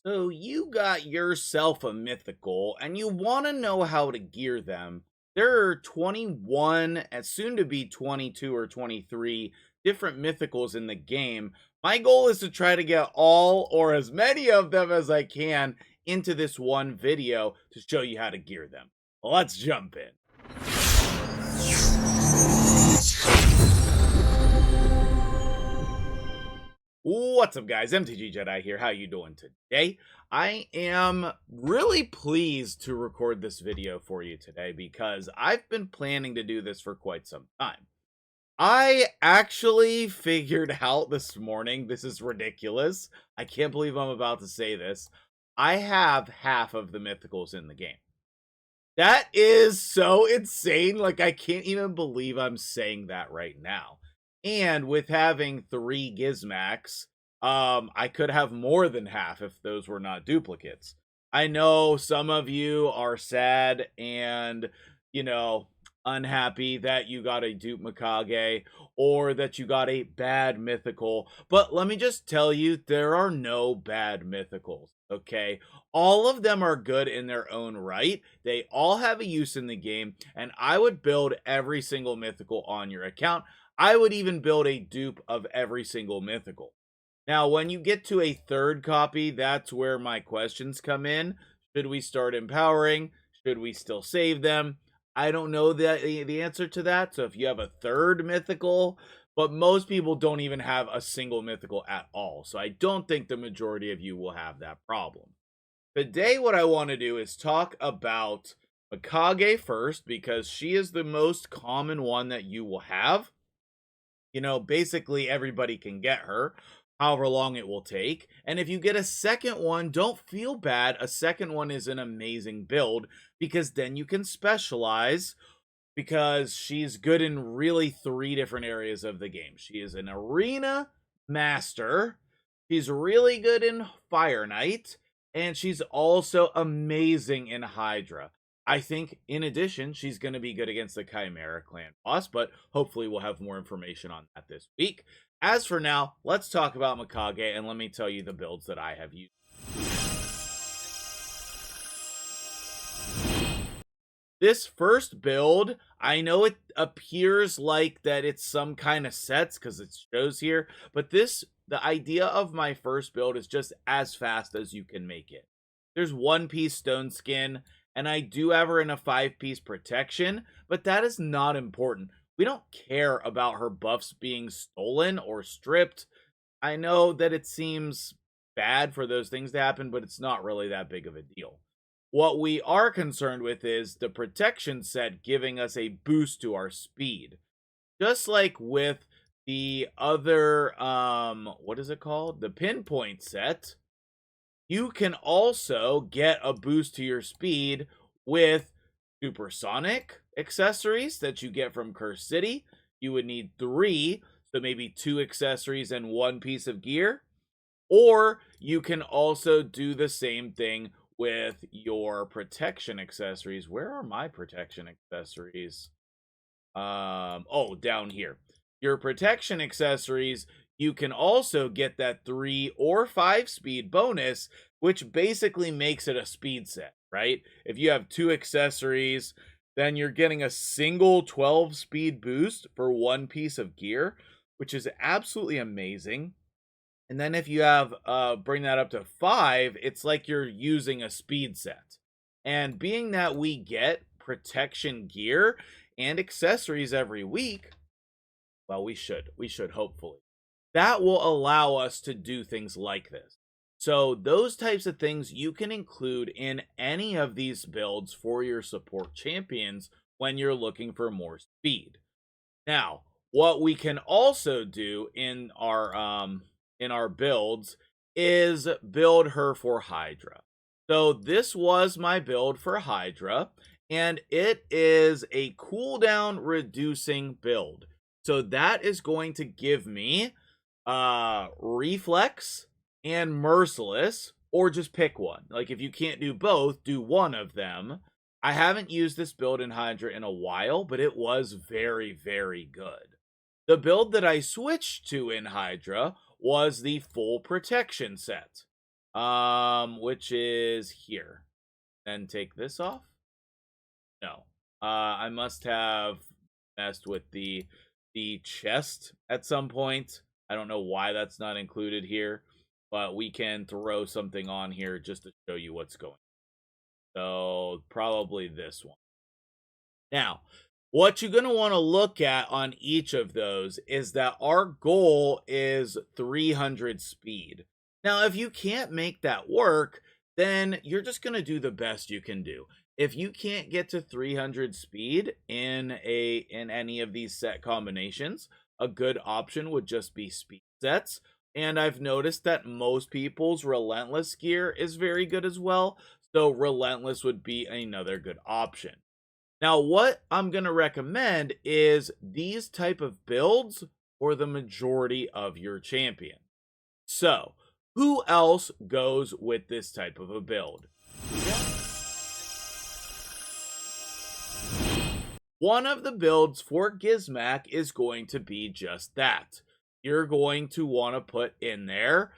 So you got yourself a mythical and you want to know how to gear them. There are 21 and soon to be 22 or 23 different mythicals in the game. My goal is to try to get all or as many of them as I can into this one video to show you how to gear them. Let's jump in. What's up, guys? MtgJedi here. How you doing today? I am really pleased to record this video for you today because I've been planning to do this for quite some time. I actually figured out this morning, this is ridiculous. I can't believe I'm about to say this. I have half of the mythicals in the game. That is so insane. Like, I can't even believe I'm saying that right now. And with having 3 Gizmaks, I could have more than half if those were not duplicates. I know some of you are sad and, unhappy that you got a dupe Mikage or that you got a bad mythical. But let me just tell you, there are no bad mythicals, okay? All of them are good in their own right. They all have a use in the game, and I would build every single mythical on your account. I would even build a dupe of every single mythical. Now, when you get to a third copy, that's where my questions come in. Should we start empowering? Should we still save them? I don't know the answer to that. So if you have a third mythical, but most people don't even have a single mythical at all. So I don't think the majority of you will have that problem. Today, what I want to do is talk about Mikage first, because she is the most common one that you will have. Basically everybody can get her, however long it will take. And if you get a second one, don't feel bad. A second one is an amazing build because then you can specialize, because she's good in really 3 different areas of the game. She is an arena master. She's really good in Fire Knight, and she's also amazing in Hydra. I think, in addition, she's going to be good against the Chimera clan boss, but hopefully we'll have more information on that this week. As for now, let's talk about Mikage, and let me tell you the builds that I have used. This first build, I know it appears like that it's some kind of sets because it shows here, but the idea of my first build is just as fast as you can make it. There's 1-piece stone skin, and I do have her in a 5-piece protection, but that is not important. We don't care about her buffs being stolen or stripped. I know that it seems bad for those things to happen, but it's not really that big of a deal. What we are concerned with is the protection set giving us a boost to our speed. Just like with the other, what is it called? The pinpoint set. You can also get a boost to your speed with supersonic accessories that you get from Curse City. You would need 3, so maybe 2 accessories and 1 piece of gear. Or you can also do the same thing with your protection accessories. Where are my protection accessories? Oh, down here. Your protection accessories, you can also get that 3 or 5 speed bonus, which basically makes it a speed set, right? If you have 2 accessories, then you're getting a single 12 speed boost for 1 piece of gear, which is absolutely amazing. And then if you have bring that up to 5, it's like you're using a speed set. And being that we get protection gear and accessories every week, well, we should hopefully. That will allow us to do things like this. So those types of things you can include in any of these builds for your support champions when you're looking for more speed. Now, what we can also do in our builds is build her for Hydra. So this was my build for Hydra, and it is a cooldown reducing build. So that is going to give me Reflex and Merciless, or just pick one. Like, if you can't do both, do one of them. I haven't used this build in Hydra in a while, but it was very, very good. The build that I switched to in Hydra was the full protection set. which is here. Then take this off. No. I must have messed with the chest at some point. I don't know why that's not included here, but we can throw something on here just to show you what's going on. So probably this one. Now, what you're going to want to look at on each of those is that our goal is 300 speed. Now, if you can't make that work, then you're just going to do the best you can do. If you can't get to 300 speed in any of these set combinations, a good option would just be speed sets. And I've noticed that most people's Relentless gear is very good as well. So Relentless would be another good option. Now, what I'm going to recommend is these type of builds for the majority of your champion. So, who else goes with this type of a build? One of the builds for Gizmak is going to be just that. You're going to want to put in there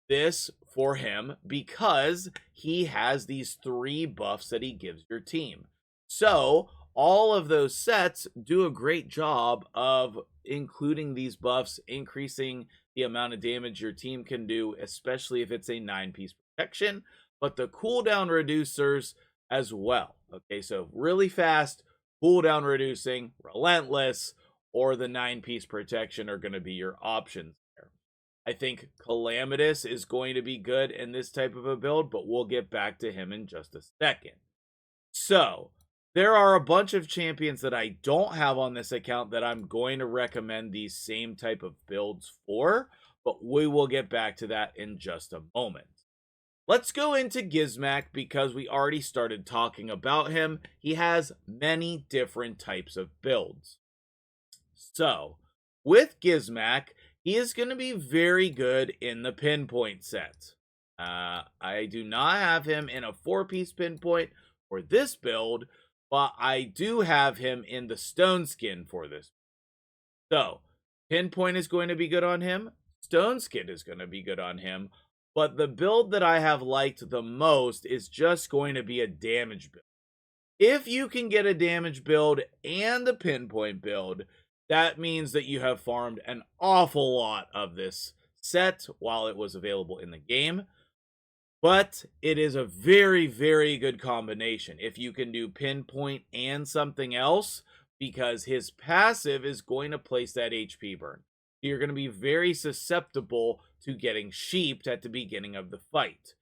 this for him because he has these 3 buffs that he gives your team. So, all of those sets do a great job of including these buffs, increasing the amount of damage your team can do, especially if it's a 9-piece protection, but the cooldown reducers as well. Okay, so really fast, cooldown reducing, relentless, or the 9-piece protection are going to be your options there. I think Calamitis is going to be good in this type of a build, but we'll get back to him in just a second. So, there are a bunch of champions that I don't have on this account that I'm going to recommend these same type of builds for, but we will get back to that in just a moment. Let's go into Gizmak because we already started talking about him. He has many different types of builds. So, with Gizmak, he is going to be very good in the pinpoint set. I do not have him in a 4-piece pinpoint for this build, but I do have him in the stone skin for this. So, pinpoint is going to be good on him. Stone skin is going to be good on him. But the build that I have liked the most is just going to be a damage build. If you can get a damage build and the pinpoint build, that means that you have farmed an awful lot of this set while it was available in the game. But it is a very, very good combination if you can do pinpoint and something else, because his passive is going to place that HP burn. You're going to be very susceptible to getting sheeped at the beginning of the fight.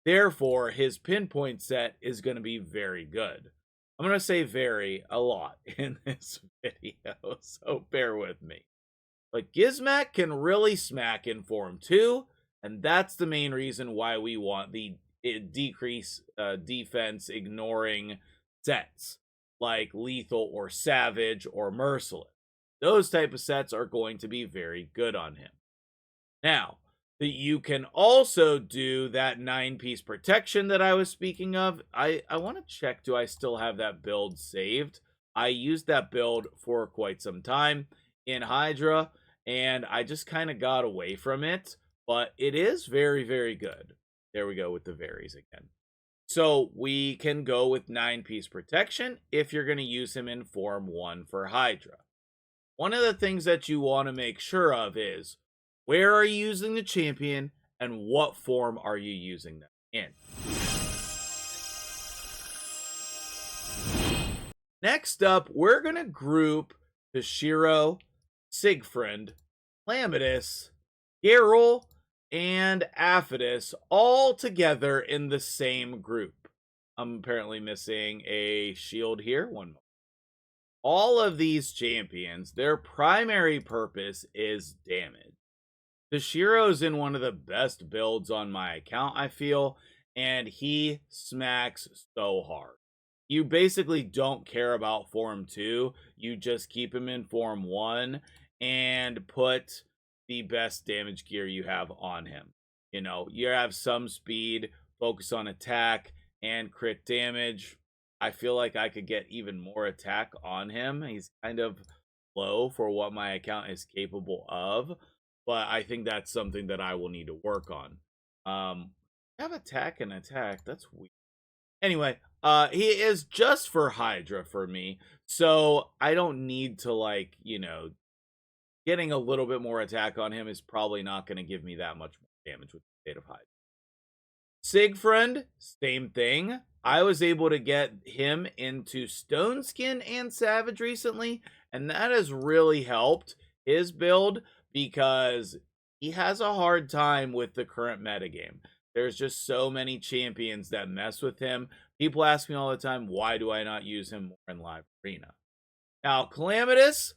Therefore, his pinpoint set is going to be very good. I'm going to say very a lot in this video, so bear with me. But Gizmak can really smack in Form 2, and that's the main reason why we want the decrease defense ignoring sets like Lethal or Savage or Merciless. Those type of sets are going to be very good on him. Now, you can also do that 9-piece protection that I was speaking of. I want to check, do I still have that build saved? I used that build for quite some time in Hydra, and I just kind of got away from it, but it is very, very good. There we go with the varies again. So we can go with 9-piece protection if you're going to use him in Form 1 for Hydra. One of the things that you want to make sure of is, where are you using the champion and what form are you using them in? Next up, we're going to group Toshiro, Sigfrund, Calamitis, Gharol, and Aphidus all together in the same group. I'm apparently missing a shield here. One more. All of these champions, their primary purpose is damage. Toshiro's in one of the best builds on my account, I feel, and he smacks so hard. You basically don't care about Form 2, you just keep him in Form 1 and put the best damage gear you have on him. You know, you have some speed, focus on attack, and crit damage. I feel like I could get even more attack on him. He's kind of low for what my account is capable of, but I think that's something that I will need to work on. have attack and attack. That's weird. Anyway, he is just for Hydra for me. So I don't need to, like, getting a little bit more attack on him is probably not going to give me that much more damage with the State of Hydra. Sigfrund, same thing. I was able to get him into Stone Skin and Savage recently, and that has really helped his build because he has a hard time with the current metagame. There's just so many champions that mess with him. People ask me all the time, why do I not use him more in live arena? Now, Calamitis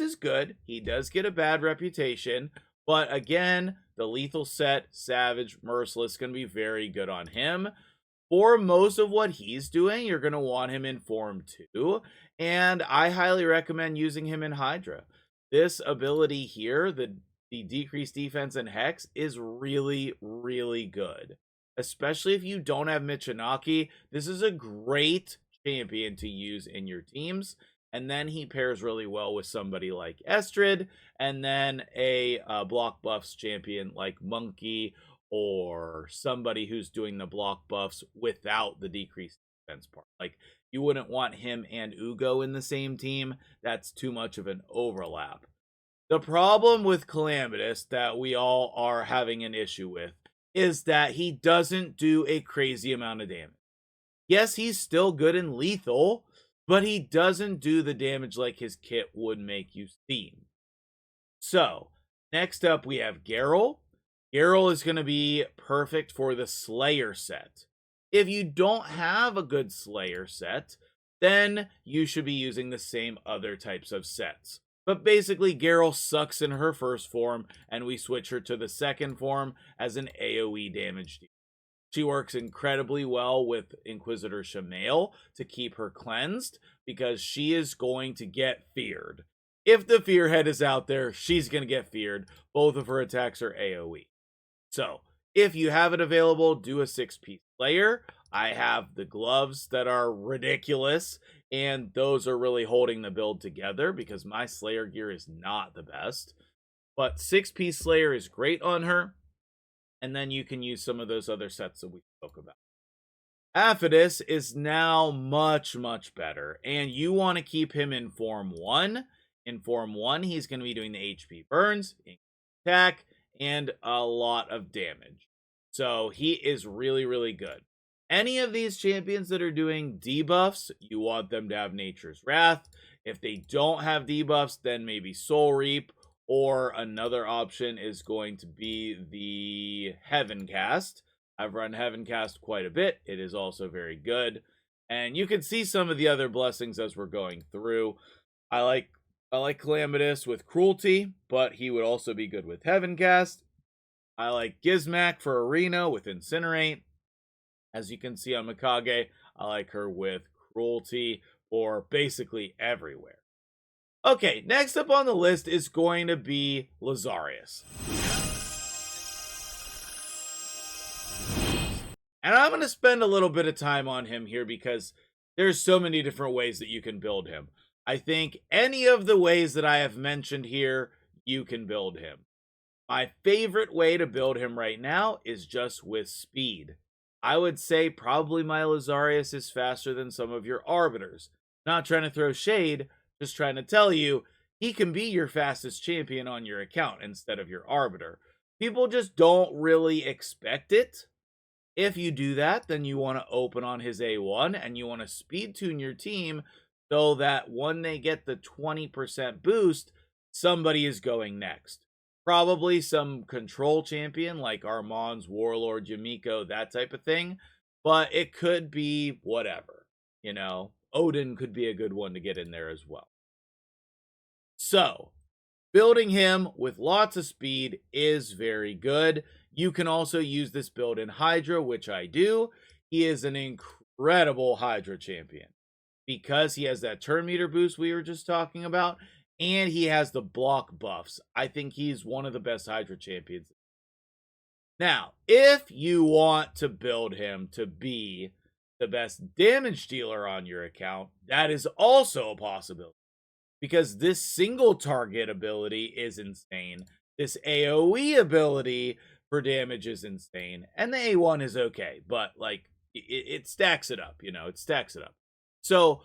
is good. He does get a bad reputation, but again, the lethal set, Savage, Merciless, going to be very good on him. For most of what he's doing, you're going to want him in Form 2, and I highly recommend using him in Hydra. This ability here, the decreased defense and Hex, is really, really good. Especially if you don't have Michinaki, this is a great champion to use in your teams. And then he pairs really well with somebody like Estrid, and then a block buffs champion like Monkey, or somebody who's doing the block buffs without the decreased defense part. Like, you wouldn't want him and Ugo in the same team. That's too much of an overlap. The problem with Calamitis that we all are having an issue with is that he doesn't do a crazy amount of damage. Yes, he's still good and lethal, but he doesn't do the damage like his kit would make you seem. So, next up we have Gharol. Gharol is going to be perfect for the Slayer set. If you don't have a good Slayer set, then you should be using the same other types of sets. But basically, Gharol sucks in her first form, and we switch her to the second form as an AoE damage dealer. She works incredibly well with Inquisitor Shamael to keep her cleansed, because she is going to get feared. If the Fearhead is out there, she's going to get feared. Both of her attacks are AoE. So, if you have it available, do a 6-piece Slayer. I have the gloves that are ridiculous, and those are really holding the build together because my Slayer gear is not the best. But 6-piece Slayer is great on her, and then you can use some of those other sets that we spoke about. Aphidus is now much, much better, and you want to keep him in Form 1. In Form 1, he's going to be doing the HP burns, attack, and a lot of damage. So he is really, really good. Any of these champions that are doing debuffs, you want them to have Nature's Wrath. If they don't have debuffs, then maybe Soul Reap, or another option is going to be the Heaven Cast. I've run Heaven Cast quite a bit. It is also very good. And you can see some of the other blessings as we're going through. I like Calamitis with Cruelty, but he would also be good with Heaven Cast. I like Gizmak for Arena with Incinerate. As you can see on Mikage, I like her with Cruelty for basically everywhere. Okay, next up on the list is going to be Lazarius. And I'm going to spend a little bit of time on him here because there's so many different ways that you can build him. I think any of the ways that I have mentioned here, you can build him. My favorite way to build him right now is just with speed. I would say probably my Lazarius is faster than some of your Arbiters. Not trying to throw shade, just trying to tell you, he can be your fastest champion on your account instead of your Arbiter. People just don't really expect it. If you do that, then you want to open on his A1 and you want to speed tune your team so that when they get the 20% boost, somebody is going next. Probably some control champion like Armand's Warlord, Yumiko, that type of thing. But it could be whatever. Odin could be a good one to get in there as well. So, building him with lots of speed is very good. You can also use this build in Hydra, which I do. He is an incredible Hydra champion because he has that turn meter boost we were just talking about, and he has the block buffs. I think he's one of the best Hydra champions. Now, if you want to build him to be the best damage dealer on your account, that is also a possibility. Because this single target ability is insane. This AoE ability for damage is insane. And the A1 is okay, but like it stacks it up, it stacks it up. So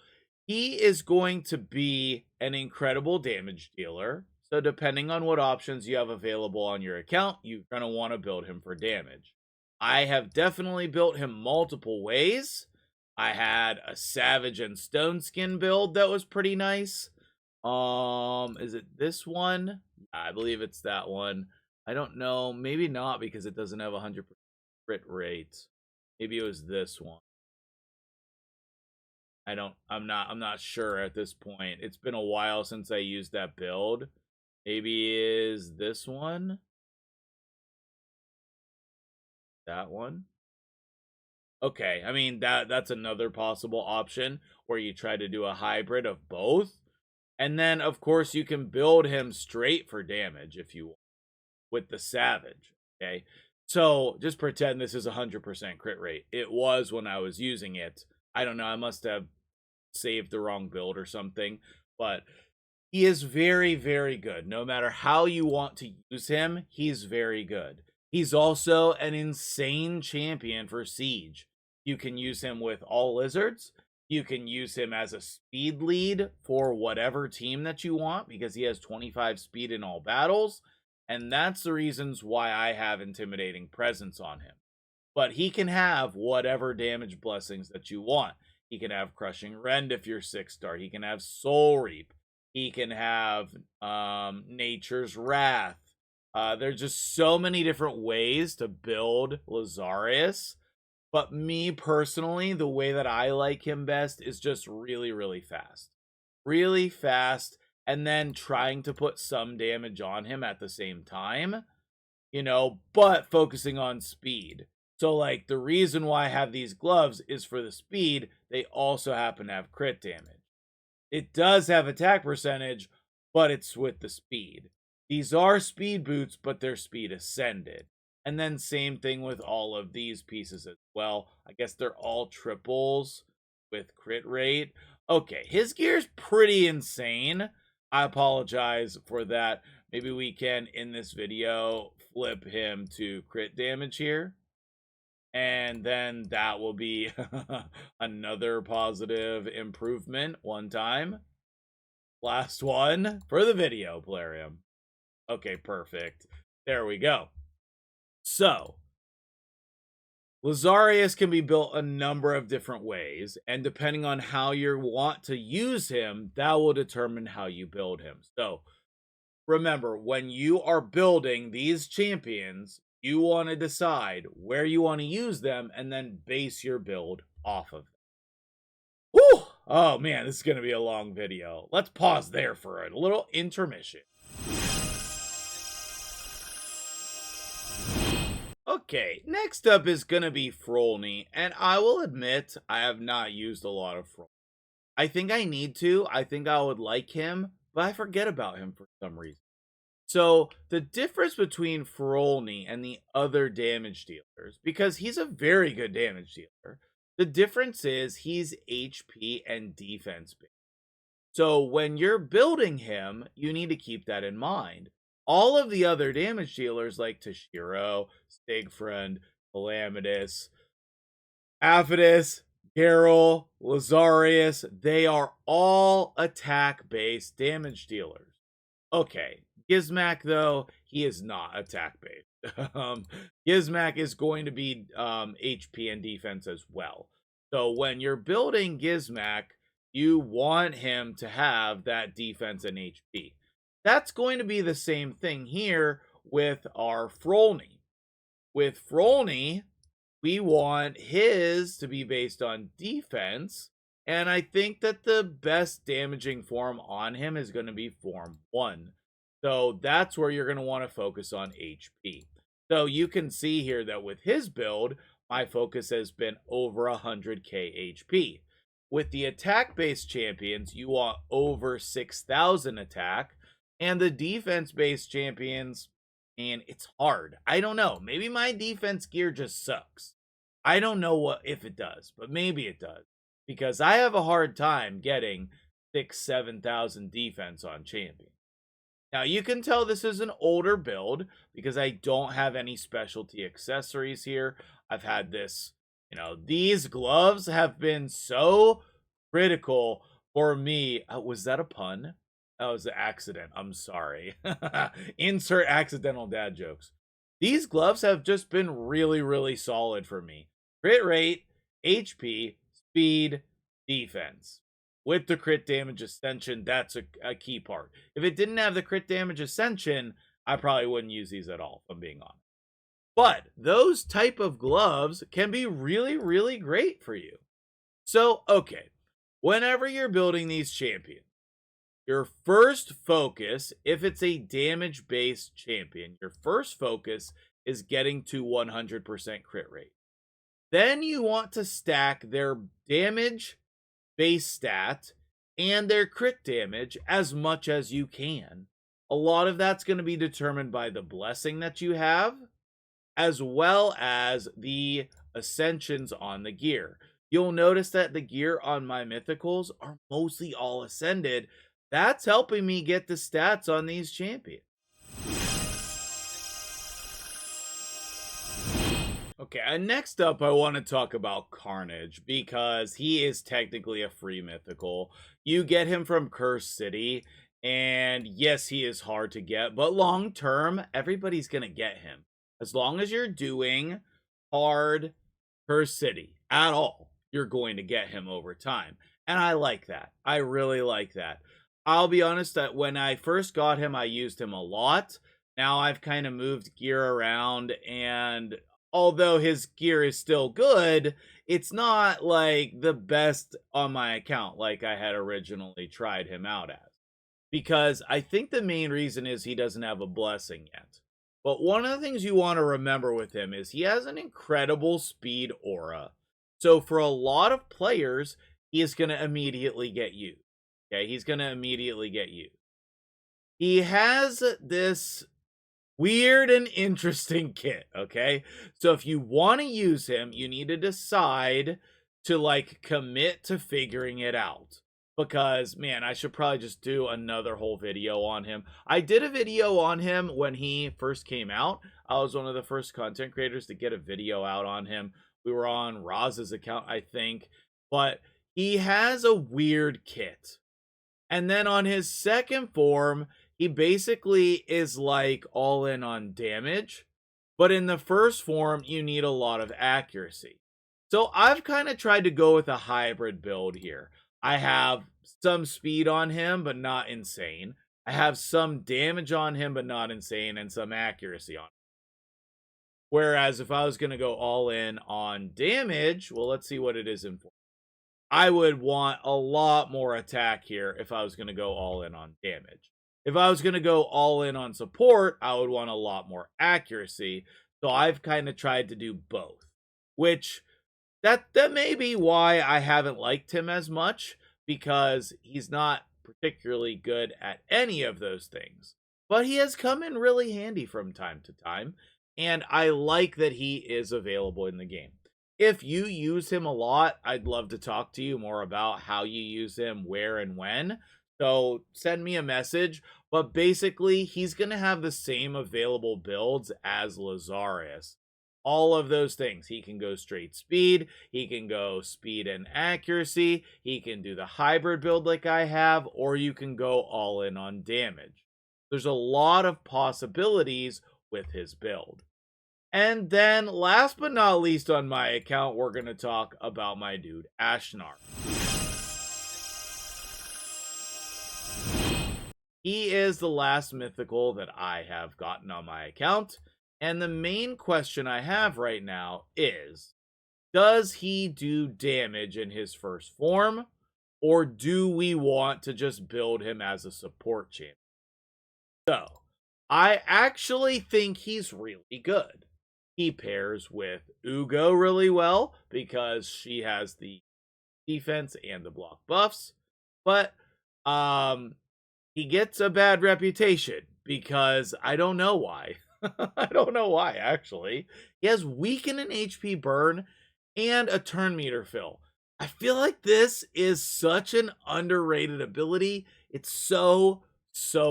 he is going to be an incredible damage dealer. So depending on what options you have available on your account, you're going to want to build him for damage. I have definitely built him multiple ways. I had a Savage and Stone Skin build that was pretty nice. Is it this one? I believe it's that one. I don't know. Maybe not, because it doesn't have 100% crit rate. Maybe it was this one. I'm not sure at this point. It's been a while since I used that build. Maybe is this one? That one? Okay, I mean that's another possible option where you try to do a hybrid of both. And then of course you can build him straight for damage if you want with the Savage, okay? So just pretend this is 100% crit rate. It was when I was using it. I don't know, I must have saved the wrong build or something, but he is very, very good. No matter how you want to use him, he's very good. He's also an insane champion for Siege. You can use him with all lizards. You can use him as a speed lead for whatever team that you want, because he has 25 speed in all battles. And that's the reasons why I have Intimidating Presence on him. But he can have whatever damage blessings that you want. He can have Crushing Rend if you're 6-star. He can have Soul Reap. He can have Nature's Wrath. There's just so many different ways to build Lazarius. But me personally, the way that I like him best is just really, really fast. Really fast, and then trying to put some damage on him at the same time. But focusing on speed. So, like, the reason why I have these gloves is for the speed. They also happen to have crit damage. It does have attack percentage, but it's with the speed. These are speed boots, but they're speed ascended. And then same thing with all of these pieces as well. I guess they're all triples with crit rate. Okay, his gear's pretty insane. I apologize for that. Maybe we can, in this video, flip him to crit damage here. And then that will be another positive improvement one time. Last one for the video, Plarium. Okay, perfect. There we go. So, Lazarius can be built a number of different ways, and depending on how you want to use him, that will determine how you build him. So, remember, when you are building these champions, you want to decide where you want to use them and then base your build off of them. Whew! Oh man, this is going to be a long video. Let's pause there for a little intermission. Okay, next up is going to be Frolni, and I will admit I have not used a lot of Frolni. I think I need to. I think I would like him, but I forget about him for some reason. So the difference between Frolni and the other damage dealers, because he's a very good damage dealer, the difference is he's HP and defense based. So when you're building him, you need to keep that in mind. All of the other damage dealers like Toshiro, Sigfrund, Calamitis, Aphidus, Gharol, Lazarius, they are all attack-based damage dealers. Okay, Gizmak, though, he is not attack-based. Gizmak is going to be HP and defense as well. So when you're building Gizmak, you want him to have that defense and HP. That's going to be the same thing here with our Frolni. With Frolni, we want his to be based on defense, and I think that the best damaging form on him is going to be Form 1. So that's where you're going to want to focus on HP. So you can see here that with his build, my focus has been over 100k HP. With the attack-based champions, you want over 6,000 attack, and the defense-based champions, and it's hard. I don't know. Maybe my defense gear just sucks. I don't know if it does, but maybe it does. Because I have a hard time getting 6,000-7,000 defense on champion. Now you can tell this is an older build because I don't have any specialty accessories here. I've had this, these gloves have been so critical for me. Was that a pun? That was an accident. I'm sorry. Insert accidental dad jokes. These gloves have just been really, really solid for me. Crit rate, HP, speed, defense. With the crit damage ascension, that's a key part. If it didn't have the crit damage ascension, I probably wouldn't use these at all, if I'm being honest. But those type of gloves can be really, really great for you. So, okay, whenever you're building these champions, your first focus, if it's a damage-based champion, your first focus is getting to 100% crit rate. Then you want to stack their damage base stat and their crit damage as much as you can. A lot of that's going to be determined by the blessing that you have, as well as the ascensions on the gear. You'll notice that the gear on my mythicals are mostly all ascended. That's helping me get the stats on these champions. Okay, and next up, I want to talk about Karnage because he is technically a free mythical. You get him from Cursed City, and yes, he is hard to get, but long term, everybody's going to get him. As long as you're doing hard Cursed City at all, you're going to get him over time. And I like that. I really like that. I'll be honest that when I first got him, I used him a lot. Now I've kind of moved gear around, and although his gear is still good, it's not like the best on my account like I had originally tried him out as. Because I think the main reason is he doesn't have a blessing yet. But one of the things you want to remember with him is he has an incredible speed aura. So for a lot of players, he is going to immediately get used. Okay, he's going to immediately get used. He has this weird and interesting kit, okay? So if you want to use him, you need to decide to like commit to figuring it out. Because, man, I should probably just do another whole video on him. I did a video on him when he first came out. I was one of the first content creators to get a video out on him. We were on Roz's account, I think. But he has a weird kit. And then on his second form, he basically is like all in on damage. But in the first form, you need a lot of accuracy. So I've kind of tried to go with a hybrid build here. I have some speed on him, but not insane. I have some damage on him, but not insane, and some accuracy on him. Whereas if I was going to go all in on damage, well, let's see what it is in form. I would want a lot more attack here if I was going to go all in on damage. If I was going to go all in on support, I would want a lot more accuracy. So I've kind of tried to do both, which that may be why I haven't liked him as much, because he's not particularly good at any of those things. But he has come in really handy from time to time, and I like that he is available in the game. If you use him a lot, I'd love to talk to you more about how you use him, where and when. So send me a message. But basically, he's going to have the same available builds as Lazarius. All of those things. He can go straight speed. He can go speed and accuracy. He can do the hybrid build like I have. Or you can go all in on damage. There's a lot of possibilities with his build. And then, last but not least on my account, we're going to talk about my dude, Ashnar. He is the last mythical that I have gotten on my account. And the main question I have right now is, does he do damage in his first form? Or do we want to just build him as a support champion? So, I actually think he's really good. He pairs with Ugo really well because she has the defense and the block buffs. But he gets a bad reputation because I don't know why. I don't know why, actually. He has weaken and HP burn and a turn meter fill. I feel like this is such an underrated ability. It's so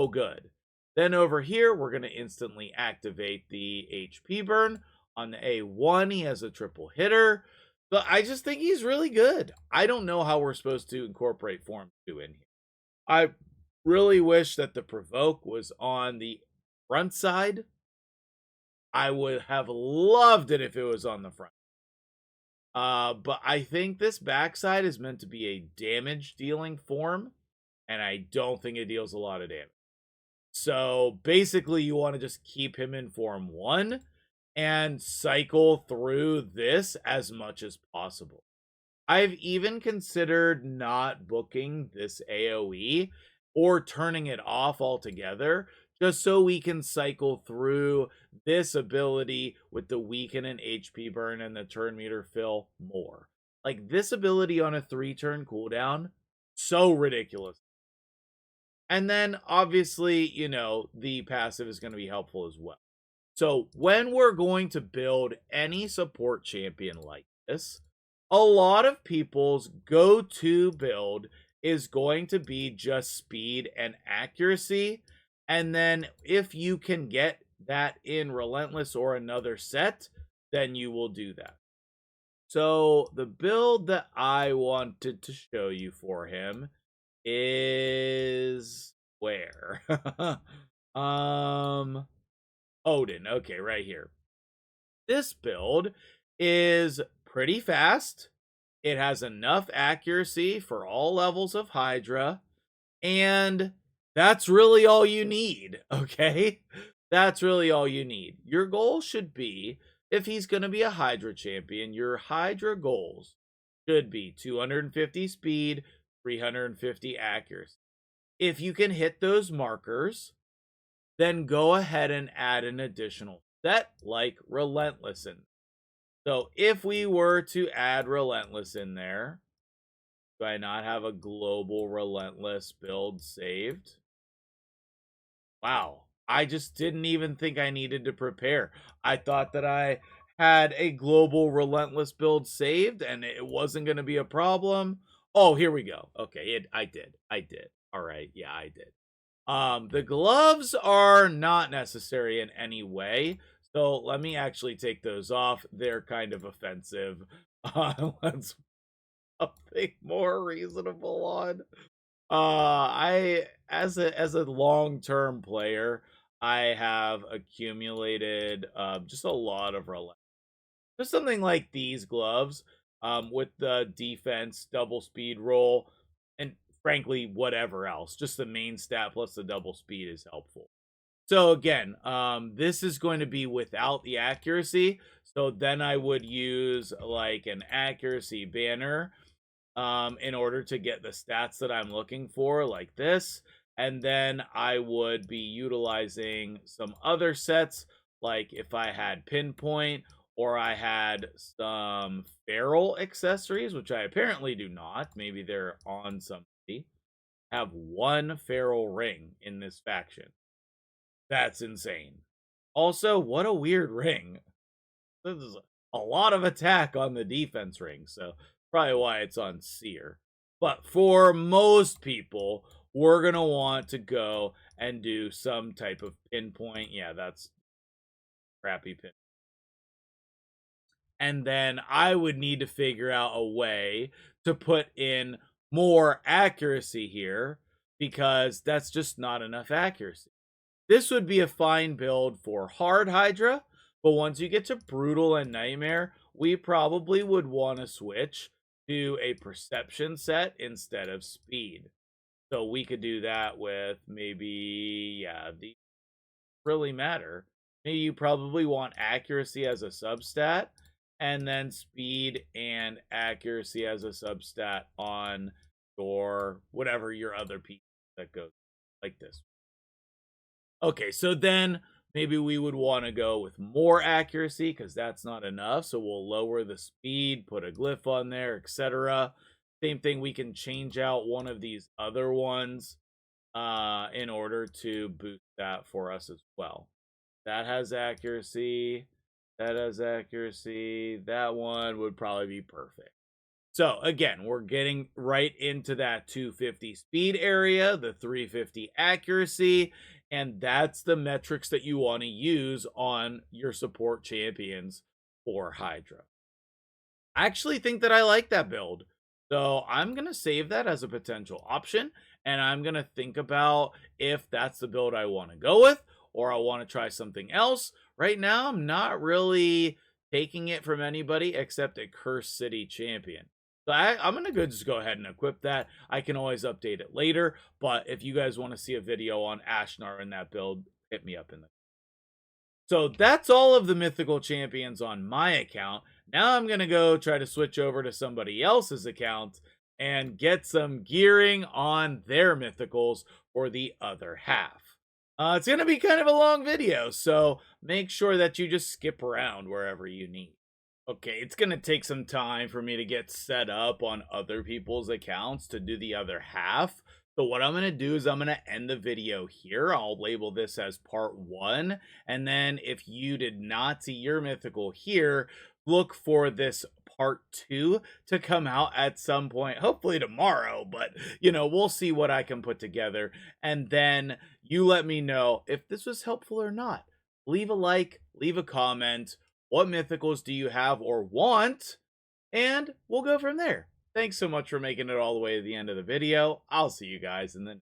good. Then over here, we're going to instantly activate the HP burn. On the A1, he has a triple hitter. But I just think he's really good. I don't know how we're supposed to incorporate Form 2 in here. I really wish that the provoke was on the front side. I would have loved it if it was on the front. But I think this backside is meant to be a damage dealing form, and I don't think it deals a lot of damage. So basically, you want to just keep him in Form 1 and cycle through this as much as possible. I've even considered not booking this AoE or turning it off altogether, just so we can cycle through this ability with the weaken and HP burn and the turn meter fill more. Like, this ability on a 3-turn cooldown, so ridiculous. And then, obviously, you know, the passive is going to be helpful as well. So, when we're going to build any support champion like this, a lot of people's go-to build is going to be just speed and accuracy. And then if you can get that in Relentless or another set, then you will do that. So the build that I wanted to show you for him is where? Odin. Okay, right here. This build is pretty fast. It has enough accuracy for all levels of Hydra, and that's really all you need, okay? That's really all you need. Your goal should be, if he's going to be a Hydra champion, your Hydra goals should be 250 speed, 350 accuracy. If you can hit those markers, then go ahead and add an additional set like Relentless in. So if we were to add Relentless in there, do I not have a global Relentless build saved? Wow, I just didn't even think I needed to prepare. I thought that I had a global Relentless build saved and it wasn't going to be a problem. Oh, here we go. Okay, I did. All right, yeah, I did. The gloves are not necessary in any way. So let me actually take those off. They're kind of offensive. Let's something more reasonable on. I as a long-term player, I have accumulated just a lot of relay. Just something like these gloves, with the defense, double speed roll, and frankly, whatever else. Just the main stat plus the double speed is helpful. So again, this is going to be without the accuracy. So then I would use like an accuracy banner in order to get the stats that I'm looking for, like this. And then I would be utilizing some other sets, like if I had pinpoint or I had some feral accessories, which I apparently do not. Maybe they're on somebody. Have one feral ring in this faction. That's insane. Also, what a weird ring. This is a lot of attack on the defense ring, so probably why it's on Seer. But for most people, we're going to want to go and do some type of pinpoint. Yeah, that's crappy pin. And then I would need to figure out a way to put in more accuracy here because that's just not enough accuracy. This would be a fine build for hard Hydra, but once you get to Brutal and Nightmare, we probably would want to switch to a Perception set instead of Speed. So we could do that with maybe, yeah, these really matter. Maybe you probably want Accuracy as a substat, and then Speed and Accuracy as a substat on your, whatever your other piece that goes like this. Okay, so then maybe we would want to go with more accuracy because that's not enough. So we'll lower the speed, put a glyph on there, etc. Same thing, we can change out one of these other ones in order to boost that for us as well. That has accuracy. That has accuracy. That one would probably be perfect. So again, we're getting right into that 250 speed area, the 350 accuracy, and that's the metrics that you want to use on your support champions for Hydra. I actually think that I like that build. So I'm going to save that as a potential option, and I'm going to think about if that's the build I want to go with or I want to try something else. Right now, I'm not really taking it from anybody except a Curse City champion. So I'm going to just go ahead and equip that. I can always update it later, but if you guys want to see a video on Ashnar in that build, hit me up in the. So that's all of the mythical champions on my account. Now I'm going to go try to switch over to somebody else's account and get some gearing on their mythicals for the other half. It's going to be kind of a long video, so make sure that you just skip around wherever you need. Okay, it's going to take some time for me to get set up on other people's accounts to do the other half. So what I'm going to do is I'm going to end the video here. I'll label this as part 1. And then if you did not see your mythical here, look for this part 2 to come out at some point, hopefully tomorrow, but we'll see what I can put together. And then you let me know if this was helpful or not. Leave a like, leave a comment. What mythicals do you have or want? And we'll go from there. Thanks so much for making it all the way to the end of the video. I'll see you guys in the